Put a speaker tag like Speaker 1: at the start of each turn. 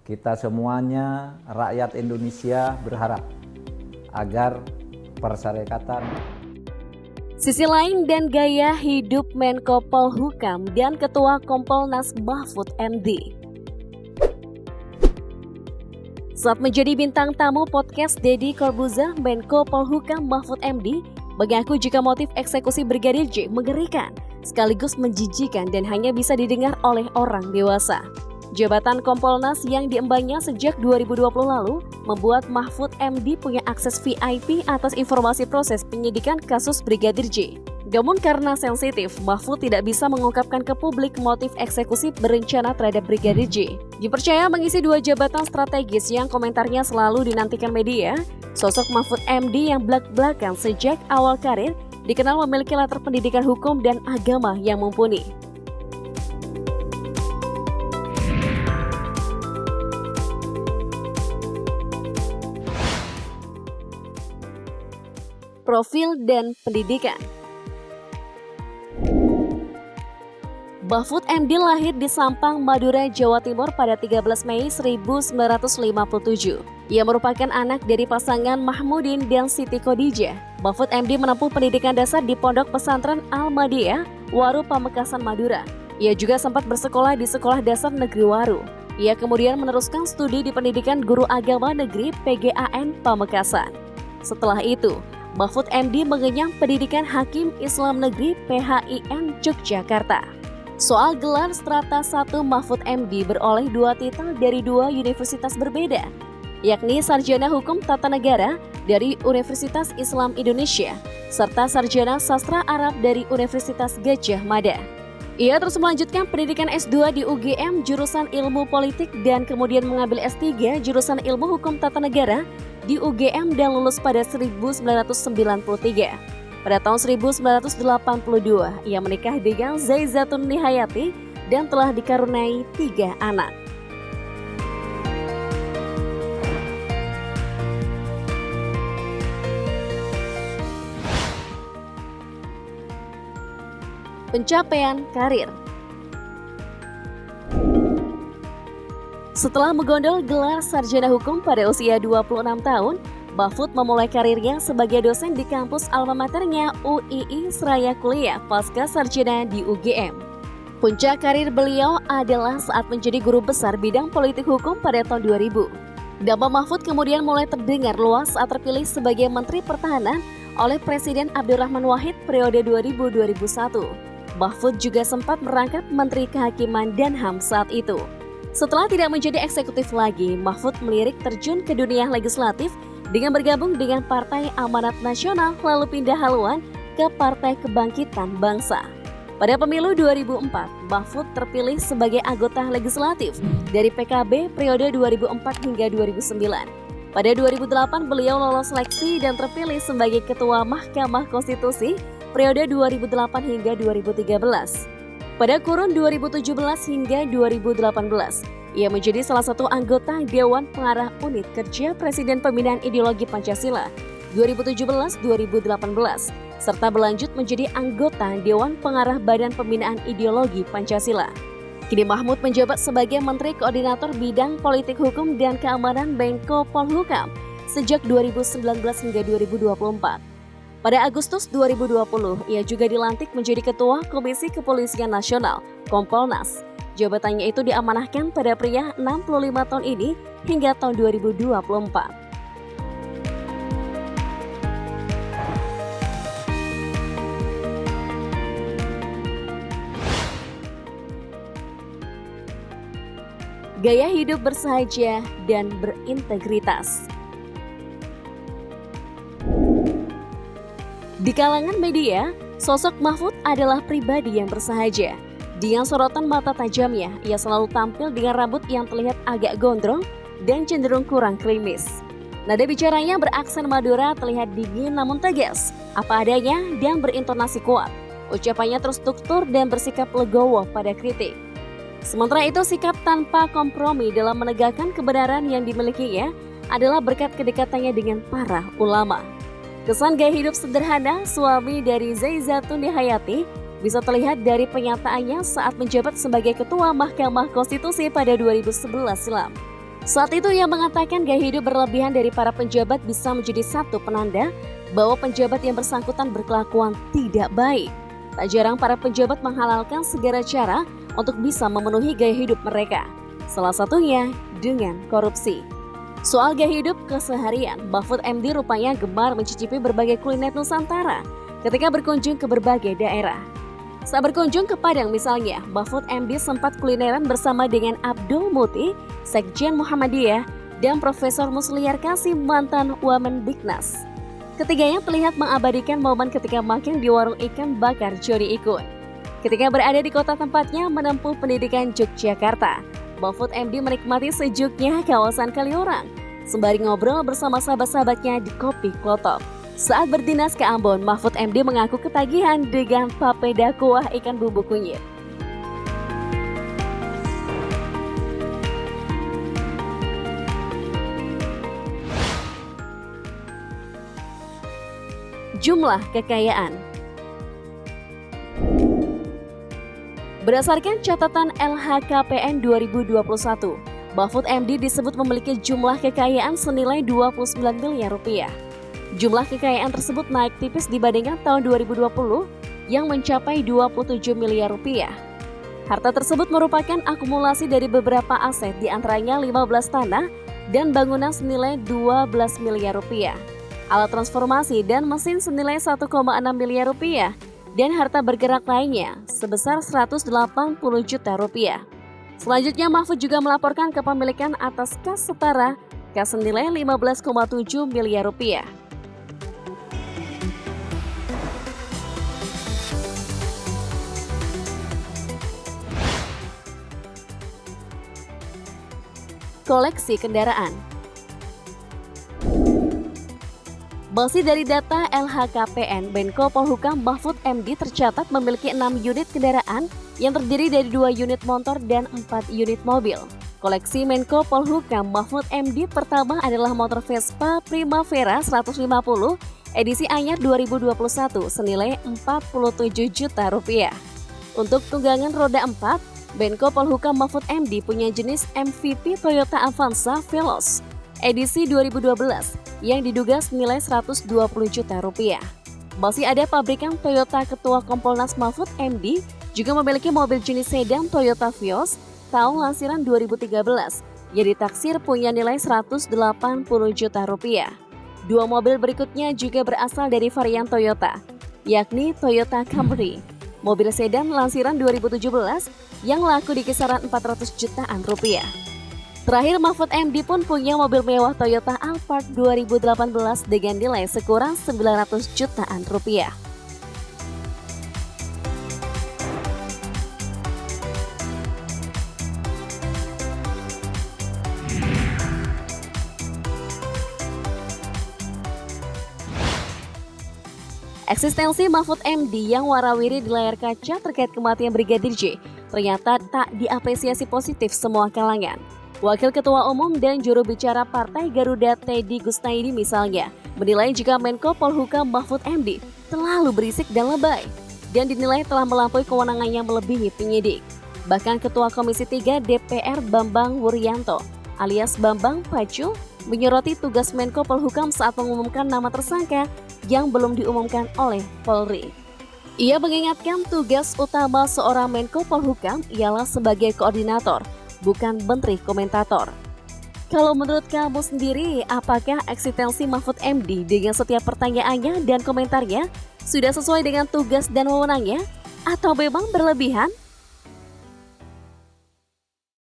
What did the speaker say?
Speaker 1: Kita semuanya, rakyat Indonesia berharap agar persyarikatan.
Speaker 2: Sisi lain dan gaya hidup Menko Polhukam dan Ketua Kompolnas Mahfud MD. Saat menjadi bintang tamu podcast Deddy Corbuzier, Menko Polhukam Mahfud MD mengaku jika motif eksekusi Brigadir J mengerikan, sekaligus menjijikan dan hanya bisa didengar oleh orang dewasa. Jabatan Kompolnas yang diembannya sejak 2020 lalu membuat Mahfud MD punya akses VIP atas informasi proses penyidikan kasus Brigadir J. Namun karena sensitif, Mahfud tidak bisa mengungkapkan ke publik motif eksekusi berencana terhadap Brigadir J. Dipercaya mengisi 2 jabatan strategis yang komentarnya selalu dinantikan media, sosok Mahfud MD yang belak-belakan sejak awal karir dikenal memiliki latar pendidikan hukum dan agama yang mumpuni. Profil dan pendidikan. Mahfud MD lahir di Sampang, Madura, Jawa Timur pada 13 Mei 1957. Ia merupakan anak dari pasangan Mahmudin dan Siti Khadijah. Mahfud MD menempuh pendidikan dasar di Pondok Pesantren Al-Madiyah, Waru, Pamekasan, Madura. Ia juga sempat bersekolah di Sekolah Dasar Negeri Waru. Ia kemudian meneruskan studi di Pendidikan Guru Agama Negeri PGAN Pamekasan. Setelah itu, Mahfud MD mengenyam pendidikan Hakim Islam Negeri PHIN Yogyakarta. Soal gelar strata 1, Mahfud MD beroleh 2 titel dari 2 universitas berbeda, yakni Sarjana Hukum Tata Negara dari Universitas Islam Indonesia, serta Sarjana Sastra Arab dari Universitas Gadjah Mada. Ia terus melanjutkan pendidikan S2 di UGM jurusan Ilmu Politik dan kemudian mengambil S3 jurusan Ilmu Hukum Tata Negara di UGM dan lulus pada 1993. Pada tahun 1982, ia menikah dengan Zaizatun Nihayati dan telah dikaruniai 3 anak. Pencapaian karir. Setelah menggondol gelar sarjana hukum pada usia 26 tahun, Mahfud memulai karirnya sebagai dosen di kampus alma maternya UII Seraya Kuliah pasca sarjana di UGM. Puncak karir beliau adalah saat menjadi guru besar bidang politik hukum pada tahun 2000. Nama Mahfud kemudian mulai terdengar luas saat terpilih sebagai Menteri Pertahanan oleh Presiden Abdurrahman Wahid periode 2000-2001. Mahfud juga sempat merangkap Menteri Kehakiman dan HAM saat itu. Setelah tidak menjadi eksekutif lagi, Mahfud melirik terjun ke dunia legislatif dengan bergabung dengan Partai Amanat Nasional lalu pindah haluan ke Partai Kebangkitan Bangsa. Pada pemilu 2004, Mahfud terpilih sebagai anggota legislatif dari PKB periode 2004 hingga 2009. Pada 2008, beliau lolos seleksi dan terpilih sebagai Ketua Mahkamah Konstitusi periode 2008 hingga 2013. Pada kurun 2017 hingga 2018, ia menjadi salah satu anggota Dewan Pengarah Unit Kerja Presiden Pembinaan Ideologi Pancasila 2017-2018, serta berlanjut menjadi anggota Dewan Pengarah Badan Pembinaan Ideologi Pancasila. Kini Mahfud menjabat sebagai Menteri Koordinator Bidang Politik Hukum dan Keamanan Menko Polhukam sejak 2019 hingga 2024. Pada Agustus 2020, ia juga dilantik menjadi Ketua Komisi Kepolisian Nasional, Kompolnas. Jabatannya itu diamanahkan pada pria 65 tahun ini hingga tahun 2024. Gaya hidup bersahaja dan berintegritas. Di kalangan media, sosok Mahfud adalah pribadi yang bersahaja. Dengan sorotan mata tajamnya, ia selalu tampil dengan rambut yang terlihat agak gondrong dan cenderung kurang krimis. Nada bicaranya beraksen Madura terlihat dingin namun tegas, apa adanya dan berintonasi kuat. Ucapannya terstruktur dan bersikap legowo pada kritik. Sementara itu, sikap tanpa kompromi dalam menegakkan kebenaran yang dimilikinya adalah berkat kedekatannya dengan para ulama. Kesan gaya hidup sederhana suami dari Zaizatun Nihayati bisa terlihat dari pernyataannya saat menjabat sebagai Ketua Mahkamah Konstitusi pada 2011 silam. Saat itu ia mengatakan gaya hidup berlebihan dari para penjabat bisa menjadi satu penanda bahwa penjabat yang bersangkutan berkelakuan tidak baik. Tak jarang para penjabat menghalalkan segala cara untuk bisa memenuhi gaya hidup mereka. Salah satunya dengan korupsi. Soal gaya hidup keseharian, Mahfud MD rupanya gemar mencicipi berbagai kuliner Nusantara ketika berkunjung ke berbagai daerah. Saat berkunjung ke Padang misalnya, Mahfud MD sempat kulineran bersama dengan Abdul Muti, Sekjen Muhammadiyah, dan Profesor Musliar Kasim, mantan Wamendiknas. Ketiganya terlihat mengabadikan momen ketika makan di warung ikan bakar Jody Ikun. Ketika berada di kota tempatnya menempuh pendidikan Yogyakarta, Mahfud MD menikmati sejuknya kawasan Kaliurang, sembari ngobrol bersama sahabat-sahabatnya di Kopi Klotok. Saat berdinas ke Ambon, Mahfud MD mengaku ketagihan dengan papeda kuah ikan bumbu kunyit. Jumlah kekayaan. Berdasarkan catatan LHKPN 2021, Mahfud MD disebut memiliki jumlah kekayaan senilai 29 miliar rupiah. Jumlah kekayaan tersebut naik tipis dibandingkan tahun 2020 yang mencapai 27 miliar rupiah. Harta tersebut merupakan akumulasi dari beberapa aset, di antaranya 15 tanah dan bangunan senilai 12 miliar rupiah, alat transformasi dan mesin senilai 1,6 miliar rupiah, dan harta bergerak lainnya sebesar 180 juta rupiah. Selanjutnya, Mahfud juga melaporkan kepemilikan atas kas setara kas senilai 15,7 miliar rupiah. Koleksi kendaraan. Masih dari data LHKPN, Menko Polhukam Mahfud MD tercatat memiliki 6 unit kendaraan yang terdiri dari 2 unit motor dan 4 unit mobil. Koleksi Menko Polhukam Mahfud MD pertama adalah motor Vespa Primavera 150 edisi anyar 2021 senilai 47 juta rupiah. Untuk tunggangan roda 4, Menko Polhukam Mahfud MD punya jenis MVP Toyota Avanza Veloz edisi 2012 yang diduga senilai 120 juta rupiah. Masih ada pabrikan Toyota. Ketua Kompolnas Mahfud MD juga memiliki mobil jenis sedan Toyota Vios tahun lansiran 2013 yang ditaksir punya nilai 180 juta rupiah. Dua mobil berikutnya juga berasal dari varian Toyota, yakni Toyota Camry, mobil sedan lansiran 2017 yang laku di kisaran 400 jutaan rupiah. Terakhir, Mahfud MD pun punya mobil mewah Toyota Alphard 2018 dengan nilai sekurang 900 jutaan rupiah. Eksistensi Mahfud MD yang warawiri di layar kaca terkait kematian Brigadir J ternyata tak diapresiasi positif semua kalangan. Wakil Ketua Umum dan juru bicara Partai Garuda Teddy Gustaidi misalnya menilai jika Menko Polhukam Mahfud MD terlalu berisik dan lebay dan dinilai telah melampaui kewenangannya melebihi penyidik. Bahkan Ketua Komisi 3 DPR Bambang Wuryanto alias Bambang Pacul menyoroti tugas Menko Polhukam saat mengumumkan nama tersangka yang belum diumumkan oleh Polri. Ia mengingatkan tugas utama seorang Menko Polhukam ialah sebagai koordinator, bukan menteri komentator. Kalau menurut kamu sendiri, apakah eksistensi Mahfud MD dengan setiap pertanyaannya dan komentarnya sudah sesuai dengan tugas dan wewenangnya? Atau memang berlebihan?